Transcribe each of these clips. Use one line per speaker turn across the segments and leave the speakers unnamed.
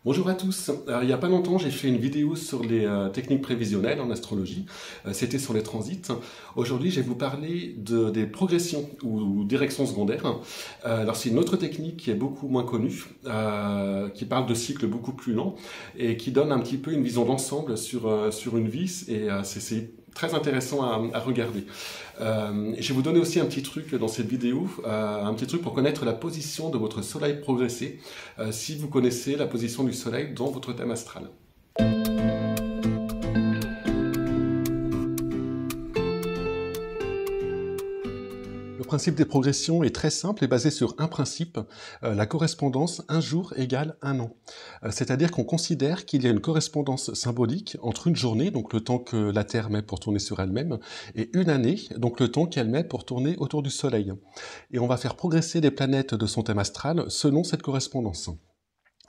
Bonjour à tous. Alors, il n'y a pas longtemps, j'ai fait une vidéo sur les techniques prévisionnelles en astrologie. C'était sur les transits. Aujourd'hui, je vais vous parler des progressions ou directions secondaires. Alors, c'est une autre technique qui est beaucoup moins connue, qui parle de cycles beaucoup plus lents et qui donne un petit peu une vision d'ensemble sur une vie. Et c'est très intéressant à regarder. Je vais vous donner aussi un petit truc dans cette vidéo, un petit truc pour connaître la position de votre soleil progressé, si vous connaissez la position du soleil dans votre thème astral. Le principe des progressions est très simple et basé sur un principe, la correspondance un jour égale un an. C'est-à-dire qu'on considère qu'il y a une correspondance symbolique entre une journée, donc le temps que la Terre met pour tourner sur elle-même, et une année, donc le temps qu'elle met pour tourner autour du Soleil. Et on va faire progresser les planètes de son thème astral selon cette correspondance.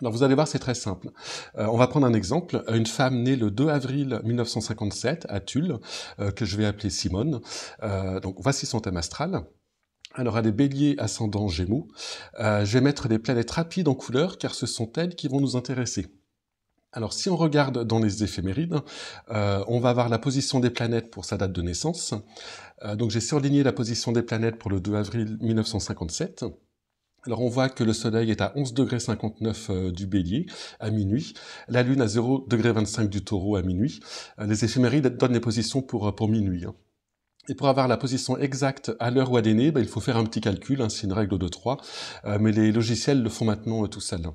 Alors vous allez voir, c'est très simple. On va prendre un exemple. Une femme née le 2 avril 1957 à Tulle, que je vais appeler Simone. Donc voici son thème astral. Alors, elle est bélier, ascendant, gémeaux. Je vais mettre des planètes rapides en couleur, car ce sont elles qui vont nous intéresser. Alors, si on regarde dans les éphémérides, on va avoir la position des planètes pour sa date de naissance. Donc, j'ai surligné la position des planètes pour le 2 avril 1957. Alors, on voit que le Soleil est à 11,59 du Bélier à minuit, la Lune à 0,25 du Taureau à minuit. Les éphémérides donnent les positions pour minuit. Et pour avoir la position exacte à l'heure où elle est née, il faut faire un petit calcul, c'est une règle de 3, mais les logiciels le font maintenant tout seuls.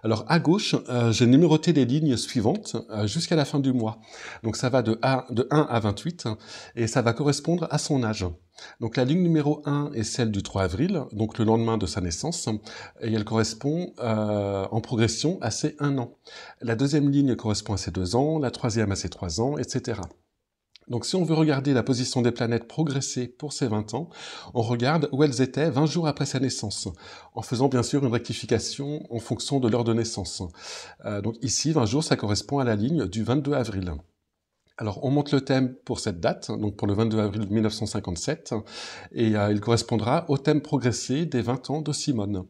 Alors à gauche, j'ai numéroté les lignes suivantes jusqu'à la fin du mois. Donc ça va de 1 à 28, et ça va correspondre à son âge. Donc la ligne numéro 1 est celle du 3 avril, donc le lendemain de sa naissance, et elle correspond en progression à ses 1 an. La deuxième ligne correspond à ses 2 ans, la troisième à ses 3 ans, etc. Donc si on veut regarder la position des planètes progresser pour ses 20 ans, on regarde où elles étaient 20 jours après sa naissance, en faisant bien sûr une rectification en fonction de l'heure de naissance. Donc ici, 20 jours, ça correspond à la ligne du 22 avril. Alors on monte le thème pour cette date, donc pour le 22 avril 1957, et il correspondra au thème progressé des 20 ans de Simone.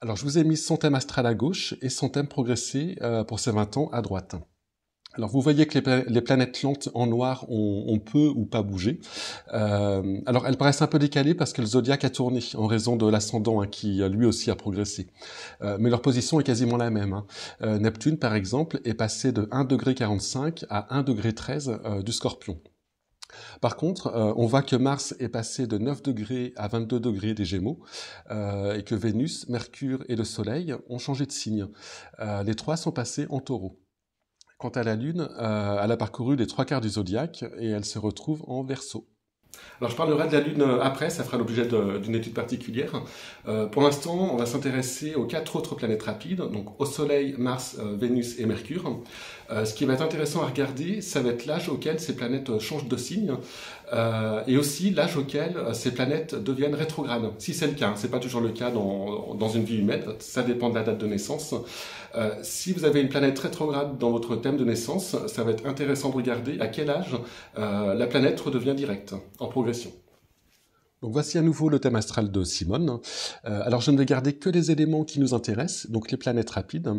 Alors je vous ai mis son thème astral à gauche et son thème progressé pour ses 20 ans à droite. Alors vous voyez que les planètes lentes en noir ont peu ou pas bougé. Alors elles paraissent un peu décalées parce que le zodiaque a tourné en raison de l'ascendant qui lui aussi a progressé. Mais leur position est quasiment la même. Neptune par exemple est passé de 1,45 à 1,13 du Scorpion. Par contre, on voit que Mars est passé de 9 degrés à 22 degrés des Gémeaux et que Vénus, Mercure et le Soleil ont changé de signe. Les trois sont passés en Taureau. Quant à la Lune, elle a parcouru les 3/4 du zodiaque et elle se retrouve en Verseau. Alors je parlerai de la Lune après, ça fera l'objet d'une étude particulière. Pour l'instant, on va s'intéresser aux 4 autres planètes rapides, donc au Soleil, Mars, Vénus et Mercure. Ce qui va être intéressant à regarder, ça va être l'âge auquel ces planètes changent de signe, et aussi l'âge auquel ces planètes deviennent rétrogrades. Si c'est le cas, c'est pas toujours le cas dans une vie humaine, ça dépend de la date de naissance. Si vous avez une planète rétrograde dans votre thème de naissance, ça va être intéressant de regarder à quel âge la planète redevient directe, en progression. Donc voici à nouveau le thème astral de Simone. Alors je ne vais garder que les éléments qui nous intéressent, donc les planètes rapides.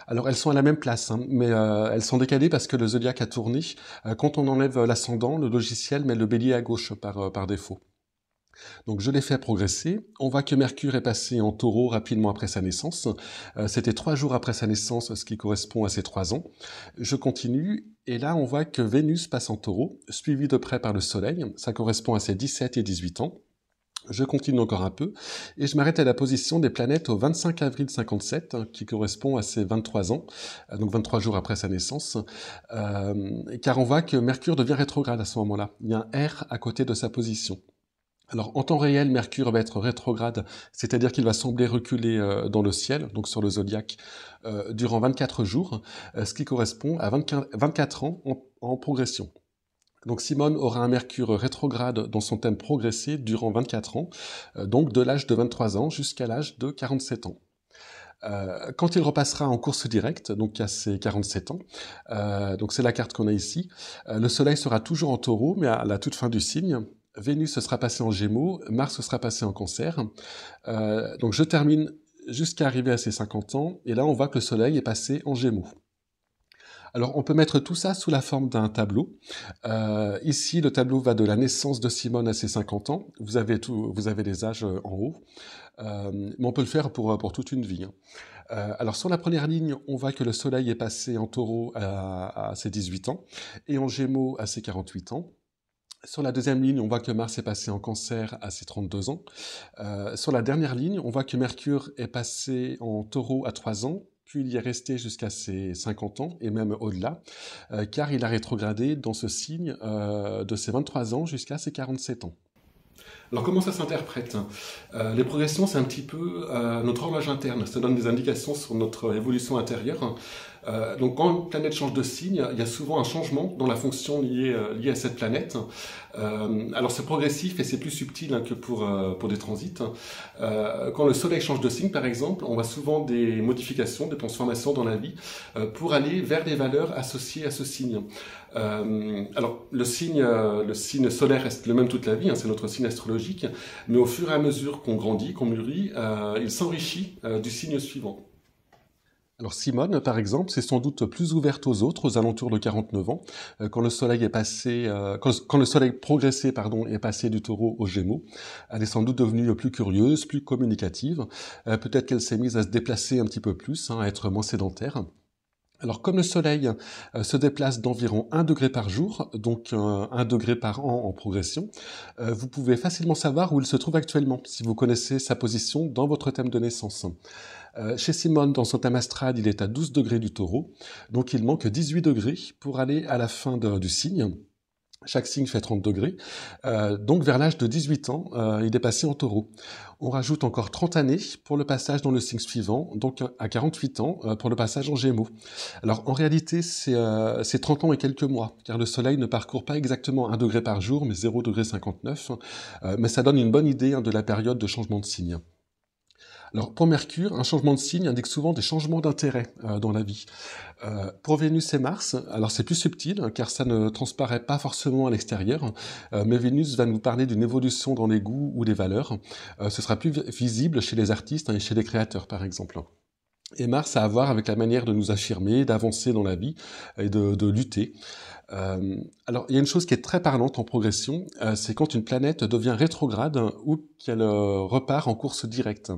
Alors elles sont à la même place, mais elles sont décalées parce que le zodiaque a tourné. Quand on enlève l'ascendant, le logiciel met le bélier à gauche par défaut. Donc je l'ai fait progresser. On voit que Mercure est passé en Taureau rapidement après sa naissance. C'était 3 jours après sa naissance, ce qui correspond à ses 3 ans. Je continue, et là on voit que Vénus passe en Taureau, suivi de près par le Soleil. Ça correspond à ses 17 et 18 ans. Je continue encore un peu, et je m'arrête à la position des planètes au 25 avril 57, qui correspond à ses 23 ans, donc 23 jours après sa naissance, car on voit que Mercure devient rétrograde à ce moment-là. Il y a un R à côté de sa position. Alors, en temps réel, Mercure va être rétrograde, c'est-à-dire qu'il va sembler reculer dans le ciel, donc sur le zodiaque, durant 24 jours, ce qui correspond à 24 ans en progression. Donc Simone aura un Mercure rétrograde dans son thème progressé durant 24 ans, donc de l'âge de 23 ans jusqu'à l'âge de 47 ans. Quand il repassera en course directe, donc à ses 47 ans, donc c'est la carte qu'on a ici, le Soleil sera toujours en Taureau, mais à la toute fin du signe. Vénus sera passée en Gémeaux, Mars sera passé en Cancer. Donc je termine jusqu'à arriver à ses 50 ans, et là on voit que le Soleil est passé en Gémeaux. Alors on peut mettre tout ça sous la forme d'un tableau. Ici le tableau va de la naissance de Simone à ses 50 ans, vous avez les âges en haut, mais on peut le faire pour toute une vie, hein. Alors sur la première ligne, on voit que le Soleil est passé en Taureau à ses 18 ans et en Gémeaux à ses 48 ans. Sur la deuxième ligne, on voit que Mars est passé en Cancer à ses 32 ans. Sur la dernière ligne, on voit que Mercure est passé en Taureau à 3 ans, puis il y est resté jusqu'à ses 50 ans, et même au-delà, car il a rétrogradé dans ce signe de ses 23 ans jusqu'à ses 47 ans. Alors comment ça s'interprète? Les progressions, c'est un petit peu notre horloge interne, ça donne des indications sur notre évolution intérieure. Donc quand une planète change de signe, il y a souvent un changement dans la fonction liée à cette planète. Alors c'est progressif et c'est plus subtil, hein, que pour des transits. Quand le Soleil change de signe, par exemple, on voit souvent des modifications, des transformations dans la vie pour aller vers des valeurs associées à ce signe. Alors le signe solaire reste le même toute la vie, hein, c'est notre signe astrologique, mais au fur et à mesure qu'on grandit, qu'on mûrit, il s'enrichit du signe suivant. Alors Simone, par exemple, c'est sans doute plus ouverte aux autres aux alentours de 49 ans, quand le Soleil est passé, quand le Soleil progressé, pardon, est passé du Taureau au Gémeaux. Elle est sans doute devenue plus curieuse, plus communicative. Peut-être qu'elle s'est mise à se déplacer un petit peu plus, hein, à être moins sédentaire. Alors comme le Soleil se déplace d'environ 1 degré par jour, donc 1 degré par an en progression, vous pouvez facilement savoir où il se trouve actuellement, si vous connaissez sa position dans votre thème de naissance. Chez Simone, dans son thème astral, il est à 12 degrés du Taureau, donc il manque 18 degrés pour aller à la fin du signe. Chaque signe fait 30 degrés. Donc vers l'âge de 18 ans, il est passé en Taureau. On rajoute encore 30 années pour le passage dans le signe suivant, donc à 48 ans pour le passage en Gémeaux. Alors en réalité, c'est 30 ans et quelques mois, car le Soleil ne parcourt pas exactement 1 degré par jour, mais 0,59 degré. Mais ça donne une bonne idée, hein, de la période de changement de signe. Alors pour Mercure, un changement de signe indique souvent des changements d'intérêt dans la vie. Pour Vénus et Mars, alors c'est plus subtil, hein, car ça ne transparaît pas forcément à l'extérieur, mais Vénus va nous parler d'une évolution dans les goûts ou les valeurs. Ce sera plus visible chez les artistes, hein, et chez les créateurs par exemple. Et Mars a à voir avec la manière de nous affirmer, d'avancer dans la vie et de lutter. Alors, il y a une chose qui est très parlante en progression, c'est quand une planète devient rétrograde ou qu'elle repart en course directe.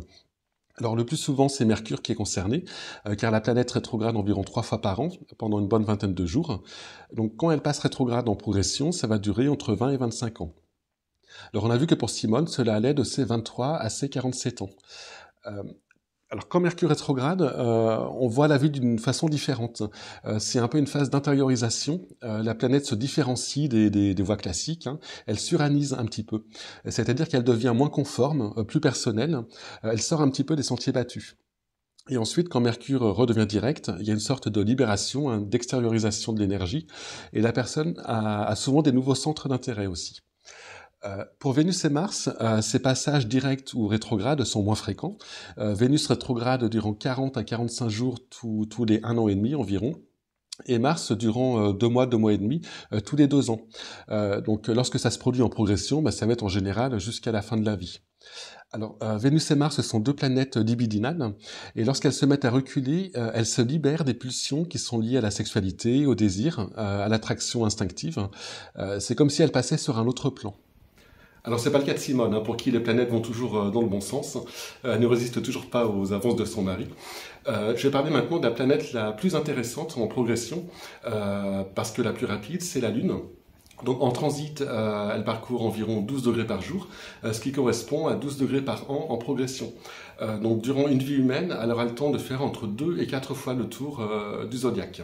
Alors le plus souvent c'est Mercure qui est concerné, car la planète rétrograde environ 3 fois par an, pendant une bonne vingtaine de jours. Donc quand elle passe rétrograde en progression, ça va durer entre 20 et 25 ans. Alors on a vu que pour Simone, cela allait de ses 23 à ses 47 ans. Alors quand Mercure rétrograde, on voit la vie d'une façon différente. C'est un peu une phase d'intériorisation. La planète se différencie des voies classiques, hein. Elle suranise un petit peu. C'est-à-dire qu'elle devient moins conforme, plus personnelle. Elle sort un petit peu des sentiers battus. Et ensuite, quand Mercure redevient direct, il y a une sorte de libération, hein, d'extériorisation de l'énergie. Et la personne a souvent des nouveaux centres d'intérêt aussi. Pour Vénus et Mars, ces passages directs ou rétrogrades sont moins fréquents. Vénus rétrograde durant 40 à 45 jours tous les 1 an et demi environ, et Mars durant 2 mois et demi, tous les 2 ans. Donc lorsque ça se produit en progression, ça va être en général jusqu'à la fin de la vie. Alors, Vénus et Mars sont 2 planètes libidinales, et lorsqu'elles se mettent à reculer, elles se libèrent des pulsions qui sont liées à la sexualité, au désir, à l'attraction instinctive. C'est comme si elles passaient sur un autre plan. Alors c'est pas le cas de Simone, hein, pour qui les planètes vont toujours dans le bon sens. Elle ne résiste toujours pas aux avances de son mari. Je vais parler maintenant de la planète la plus intéressante en progression, parce que la plus rapide, c'est la Lune. Donc en transit, elle parcourt environ 12 degrés par jour, ce qui correspond à 12 degrés par an en progression. Donc durant une vie humaine, elle aura le temps de faire entre 2 et 4 fois le tour du zodiaque.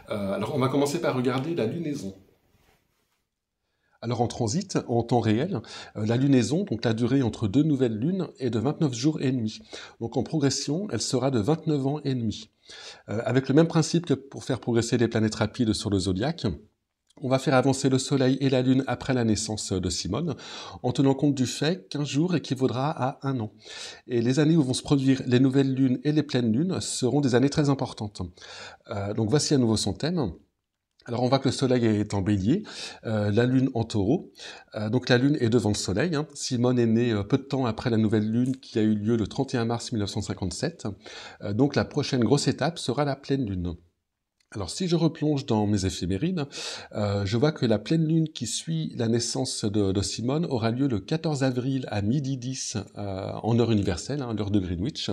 Alors on va commencer par regarder la lunaison. Alors en transit, en temps réel, la lunaison, donc la durée entre 2 nouvelles lunes, est de 29 jours et demi. Donc en progression, elle sera de 29 ans et demi. Avec le même principe que pour faire progresser les planètes rapides sur le zodiaque, on va faire avancer le Soleil et la Lune après la naissance de Simone, en tenant compte du fait qu'un jour équivaudra à 1 an. Et les années où vont se produire les nouvelles lunes et les pleines lunes seront des années très importantes. Donc voici à nouveau son thème. Alors on voit que le Soleil est en Bélier, la Lune en Taureau. Donc la Lune est devant le Soleil, hein. Simone est née peu de temps après la nouvelle Lune qui a eu lieu le 31 mars 1957. Donc la prochaine grosse étape sera la pleine Lune. Alors si je replonge dans mes éphémérides, je vois que la pleine lune qui suit la naissance de Simone aura lieu le 14 avril à midi 10 en heure universelle, hein, l'heure de Greenwich.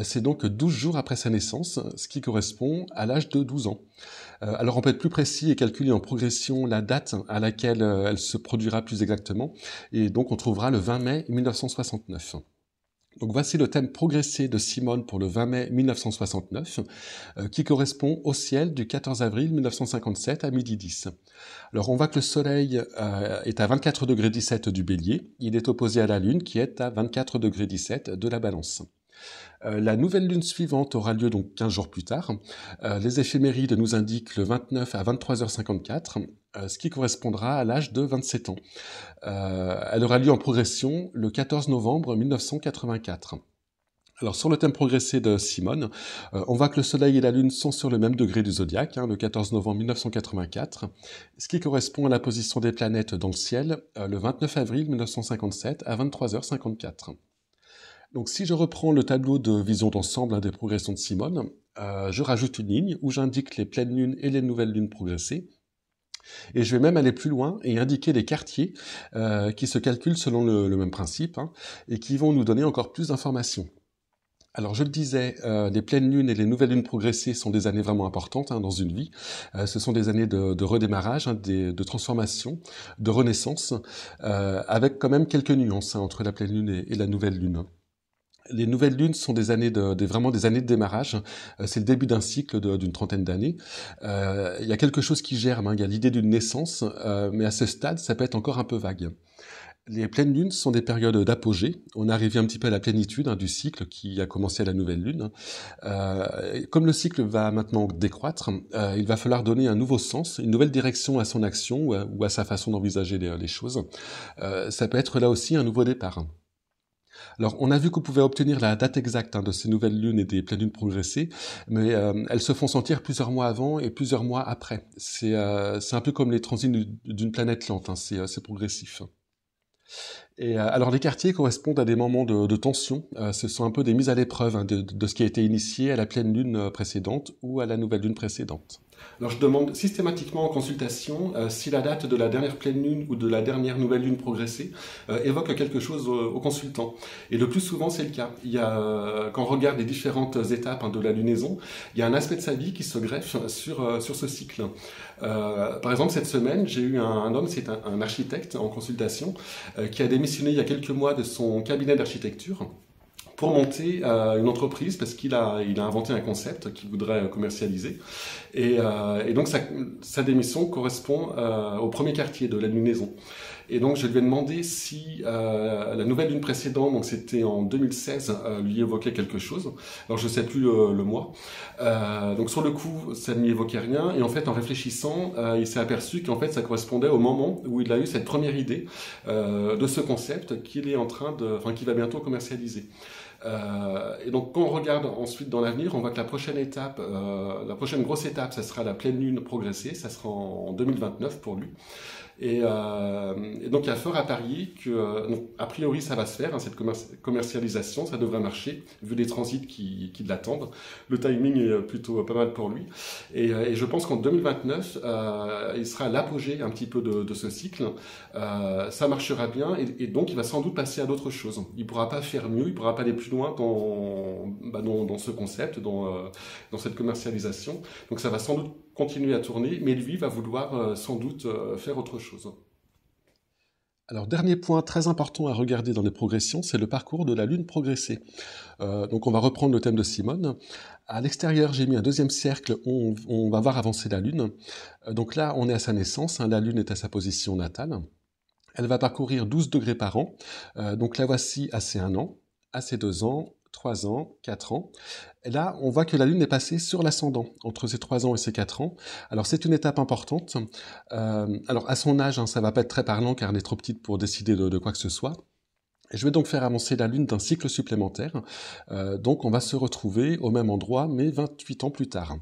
C'est donc 12 jours après sa naissance, ce qui correspond à l'âge de 12 ans. Alors on peut être plus précis et calculer en progression la date à laquelle elle se produira plus exactement, et donc on trouvera le 20 mai 1969. Donc voici le thème progressé de Simone pour le 20 mai 1969, qui correspond au ciel du 14 avril 1957 à midi 10. Alors on voit que le Soleil est à 24 degrés 17 du Bélier, il est opposé à la Lune qui est à 24 degrés 17 de la Balance. La nouvelle lune suivante aura lieu donc 15 jours plus tard. Les éphémérides nous indiquent le 29 à 23h54, ce qui correspondra à l'âge de 27 ans. Elle aura lieu en progression le 14 novembre 1984. Alors sur le thème progressé de Simone, on voit que le Soleil et la Lune sont sur le même degré du zodiaque, hein, le 14 novembre 1984, ce qui correspond à la position des planètes dans le ciel le 29 avril 1957 à 23h54. Donc si je reprends le tableau de vision d'ensemble des progressions de Simone, je rajoute une ligne où j'indique les pleines lunes et les nouvelles lunes progressées. Et je vais même aller plus loin et indiquer les quartiers qui se calculent selon le même principe, hein, et qui vont nous donner encore plus d'informations. Alors je le disais, les pleines lunes et les nouvelles lunes progressées sont des années vraiment importantes, hein, dans une vie. Ce sont des années de redémarrage, hein, de transformation, de renaissance, avec quand même quelques nuances, hein, entre la pleine lune et la nouvelle lune. Les nouvelles lunes sont des années vraiment des années de démarrage. C'est le début d'un cycle d'une trentaine d'années. Il y a quelque chose qui germe, hein, il y a l'idée d'une naissance, mais à ce stade, ça peut être encore un peu vague. Les pleines lunes sont des périodes d'apogée. On est arrivé un petit peu à la plénitude, hein, du cycle qui a commencé à la nouvelle lune. Comme le cycle va maintenant décroître, il va falloir donner un nouveau sens, une nouvelle direction à son action ou à sa façon d'envisager les choses. Ça peut être là aussi un nouveau départ. Alors, on a vu qu'on pouvait obtenir la date exacte, hein, de ces nouvelles lunes et des pleines lunes progressées, mais elles se font sentir plusieurs mois avant et plusieurs mois après. C'est un peu comme les transits d'une planète lente, hein, c'est progressif. Et alors les quartiers correspondent à des moments de tension, ce sont un peu des mises à l'épreuve, hein, de ce qui a été initié à la pleine lune précédente ou à la nouvelle lune précédente. Alors je demande systématiquement en consultation si la date de la dernière pleine lune ou de la dernière nouvelle lune progressée évoque quelque chose au consultant. Et le plus souvent c'est le cas. Il y a, quand on regarde les différentes étapes, hein, de la lunaison, il y a un aspect de sa vie qui se greffe sur ce cycle. Par exemple cette semaine j'ai eu un homme, c'est un architecte en consultation, qui a démissionné il y a quelques mois de son cabinet d'architecture pour monter une entreprise parce qu'il a inventé un concept qu'il voudrait commercialiser. Et donc sa démission correspond au premier quartier de la lunaison. Et donc je lui ai demandé si la nouvelle lune précédente, donc c'était en 2016, lui évoquait quelque chose. Alors je ne sais plus le mois. Donc sur le coup, ça ne lui évoquait rien. Et en fait, en réfléchissant, il s'est aperçu qu'en fait, ça correspondait au moment où il a eu cette première idée de ce concept qu'il va bientôt commercialiser. Et donc quand on regarde ensuite dans l'avenir, on voit que la prochaine étape, la prochaine grosse étape, ça sera la pleine lune progressée, ça sera en 2029 pour lui. Et donc il y a fort à parier que, donc, a priori ça va se faire, hein, cette commercialisation, ça devrait marcher, vu les transits qui l'attendent. Le timing est plutôt pas mal pour lui. Et je pense qu'en 2029, il sera à l'apogée un petit peu de ce cycle. Ça marchera bien, et donc il va sans doute passer à d'autres choses. Il ne pourra pas faire mieux, il ne pourra pas aller plus loin dans ce concept, dans cette commercialisation. Donc ça va sans doute continuer à tourner, mais lui va vouloir sans doute faire autre chose. Alors, dernier point très important à regarder dans les progressions, c'est le parcours de la Lune progressée. Donc, on va reprendre le thème de Simone. À l'extérieur, j'ai mis un deuxième cercle où on va voir avancer la Lune. Donc là, on est à sa naissance, hein, la Lune est à sa position natale. Elle va parcourir 12 degrés par an. Donc la voici à ses 1 an, à ses 2 ans, 3 ans, 4 ans. Et là, on voit que la Lune est passée sur l'ascendant, entre ses 3 ans et ses 4 ans. Alors, c'est une étape importante. Alors, à son âge, hein, ça va pas être très parlant, car elle est trop petite pour décider de quoi que ce soit. Et je vais donc faire avancer la Lune d'un cycle supplémentaire. Donc, on va se retrouver au même endroit, mais 28 ans plus tard.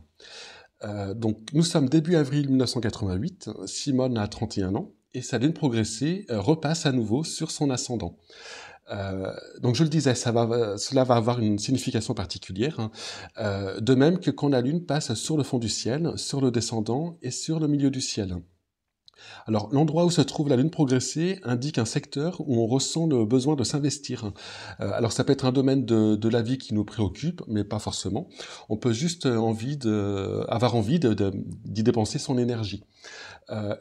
Donc nous sommes début avril 1988, Simone a 31 ans, et sa lune progressée repasse à nouveau sur son ascendant. Donc je le disais, cela va avoir une signification particulière, hein. De même que quand la Lune passe sur le fond du ciel, sur le descendant et sur le milieu du ciel. Alors l'endroit où se trouve la Lune progressée indique un secteur où on ressent le besoin de s'investir. Alors ça peut être un domaine de la vie qui nous préoccupe, mais pas forcément. On peut juste avoir envie d'y dépenser son énergie.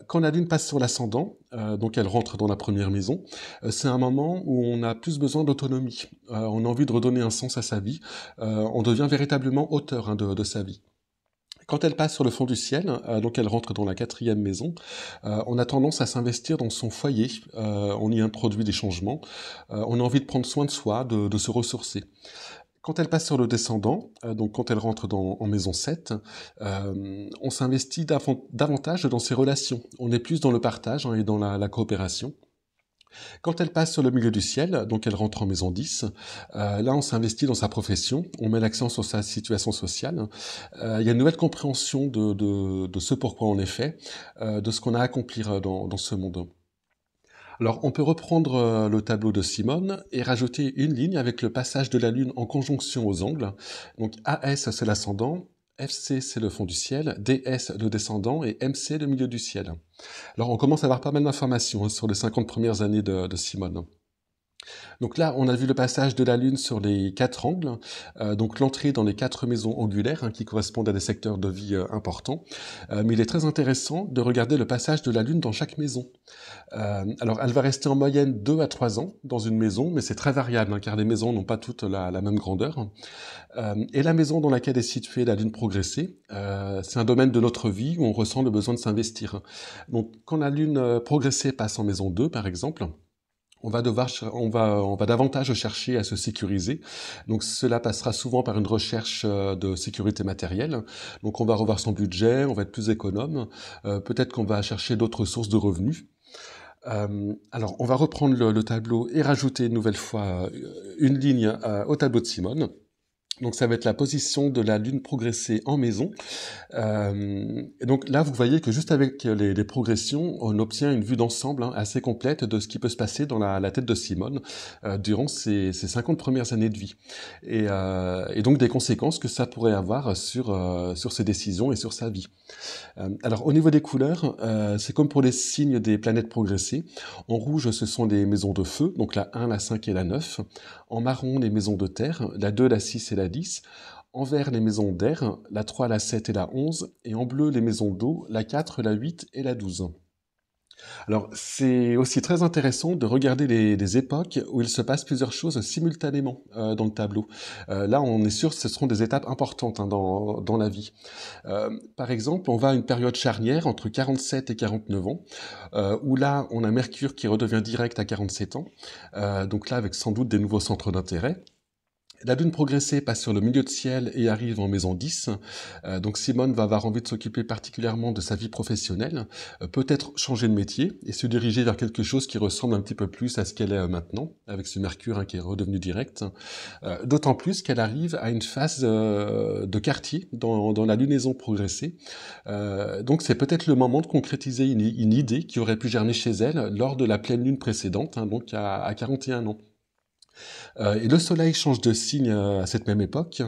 Quand la Lune passe sur l'ascendant, donc elle rentre dans la première maison, c'est un moment où on a plus besoin d'autonomie. On a envie de redonner un sens à sa vie. On devient véritablement auteur, hein, de sa vie. Quand elle passe sur le fond du ciel, donc elle rentre dans la quatrième maison, on a tendance à s'investir dans son foyer. On y introduit des changements. On a envie de prendre soin de soi, de se ressourcer. Quand elle passe sur le descendant, donc quand elle rentre en maison 7, on s'investit davantage dans ses relations. On est plus dans le partage, hein, et dans la coopération. Quand elle passe sur le milieu du ciel, donc elle rentre en maison 10, là on s'investit dans sa profession, on met l'accent sur sa situation sociale. Il y a une nouvelle compréhension de ce pourquoi on est fait, de ce qu'on a à accomplir dans ce monde. Alors, on peut reprendre le tableau de Simone et rajouter une ligne avec le passage de la Lune en conjonction aux angles. Donc, AS, c'est l'ascendant, FC, c'est le fond du ciel, DS, le descendant, et MC, le milieu du ciel. Alors, on commence à avoir pas mal d'informations, hein, sur les 50 premières années de Simone. Donc là, on a vu le passage de la Lune sur les 4 angles, donc l'entrée dans les 4 maisons angulaires, hein, qui correspondent à des secteurs de vie importants. Mais il est très intéressant de regarder le passage de la Lune dans chaque maison. Alors, elle va rester en moyenne 2 à 3 ans dans une maison, mais c'est très variable, hein, car les maisons n'ont pas toutes la même grandeur. Et la maison dans laquelle est située la Lune progressée, c'est un domaine de notre vie où on ressent le besoin de s'investir. Donc, quand la Lune progressée passe en maison 2, par exemple, on va davantage chercher à se sécuriser. Donc cela passera souvent par une recherche de sécurité matérielle. Donc on va revoir son budget, on va être plus économe. Peut-être qu'on va chercher d'autres sources de revenus. Alors on va reprendre le tableau et rajouter une nouvelle fois une ligne au tableau de Simone. Donc ça va être la position de la Lune progressée en maison. Et donc là, vous voyez que juste avec les progressions, on obtient une vue d'ensemble, hein, assez complète de ce qui peut se passer dans la tête de Simone durant ses 50 premières années de vie. Et donc des conséquences que ça pourrait avoir sur ses décisions et sur sa vie. Alors au niveau des couleurs, c'est comme pour les signes des planètes progressées. En rouge, ce sont les maisons de feu, donc la 1, la 5 et la 9. En marron, les maisons de terre, la 2, la 6 et la 10. En vert, les maisons d'air, la 3, la 7 et la 11. Et en bleu, les maisons d'eau, la 4, la 8 et la 12. Alors, c'est aussi très intéressant de regarder les époques où il se passe plusieurs choses simultanément dans le tableau. Là, on est sûr que ce seront des étapes importantes, hein, dans la vie. Par exemple, on va à une période charnière entre 47 et 49 ans, où là, on a Mercure qui redevient direct à 47 ans, donc là, avec sans doute des nouveaux centres d'intérêt. La Lune progressée passe sur le milieu de ciel et arrive en maison 10. Donc Simone va avoir envie de s'occuper particulièrement de sa vie professionnelle, peut-être changer de métier et se diriger vers quelque chose qui ressemble un petit peu plus à ce qu'elle est maintenant, avec ce Mercure, hein, qui est redevenu direct. D'autant plus qu'elle arrive à une phase de quartier dans la lunaison progressée. Donc c'est peut-être le moment de concrétiser une idée qui aurait pu germer chez elle lors de la pleine lune précédente, hein, donc à 41 ans. Et le Soleil change de signe à cette même époque.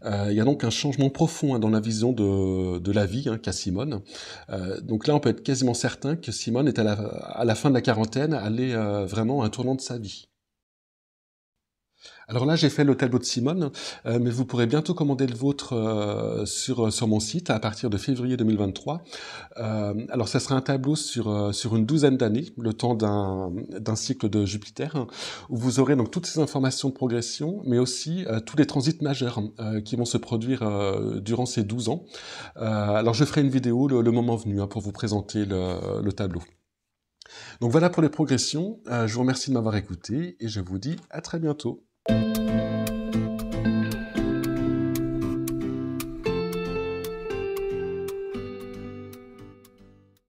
Il y a donc un changement profond, hein, dans la vision de la vie, hein, qu'a Simone. Donc là, on peut être quasiment certain que Simone est à la fin de la quarantaine, elle est vraiment à un tournant de sa vie. Alors là, j'ai fait le tableau de Simone, mais vous pourrez bientôt commander le vôtre sur mon site à partir de février 2023. Alors, ça sera un tableau sur une douzaine d'années, le temps d'un cycle de Jupiter, hein, où vous aurez donc toutes ces informations de progression, mais aussi tous les transits majeurs qui vont se produire durant ces 12 ans. Alors, je ferai une vidéo le moment venu, hein, pour vous présenter le tableau. Donc voilà pour les progressions. Je vous remercie de m'avoir écouté et je vous dis à très bientôt.